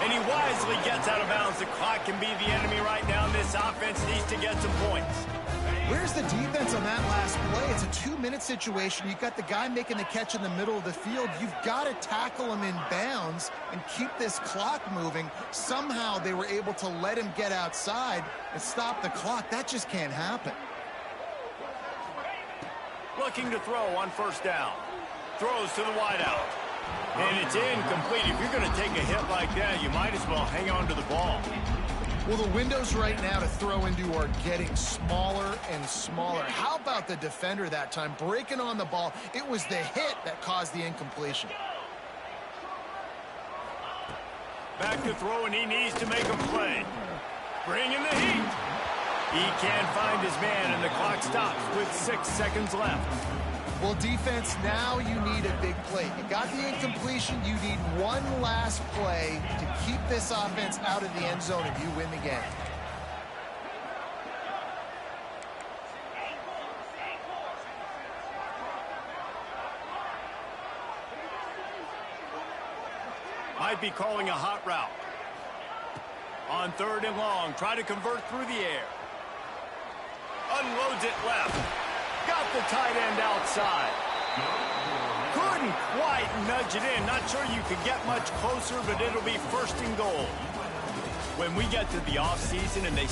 Speaker 2: And he wisely gets out of bounds. The clock can be the enemy right now. This offense needs to get some points.
Speaker 3: Where's the defense on that last play? It's a 2-minute situation. You've got the guy making the catch in the middle of the field. You've got to tackle him in bounds and keep this clock moving. Somehow they were able to let him get outside and stop the clock. That just can't happen.
Speaker 2: Looking to throw on 1st down. Throws to the wideout. And it's incomplete. If you're going to take a hit like that, you might as well hang on to the ball.
Speaker 3: Well, the windows right now to throw into are getting smaller and smaller. How about the defender that time breaking on the ball? It was the hit that caused the incompletion.
Speaker 2: Back to throw, and he needs to make a play. Bringing the heat. He can't find his man, and the clock stops with 6 seconds left.
Speaker 3: Well, defense, now you need a big play. You got the incompletion. You need one last play to keep this offense out of the end zone, and you win the game.
Speaker 2: Might be calling a hot route. On 3rd and long, try to convert through the air. Unloads it left. Got the tight end outside. Couldn't quite nudge it in. Not sure you could get much closer, but it'll be 1st and goal. When we get to the offseason and they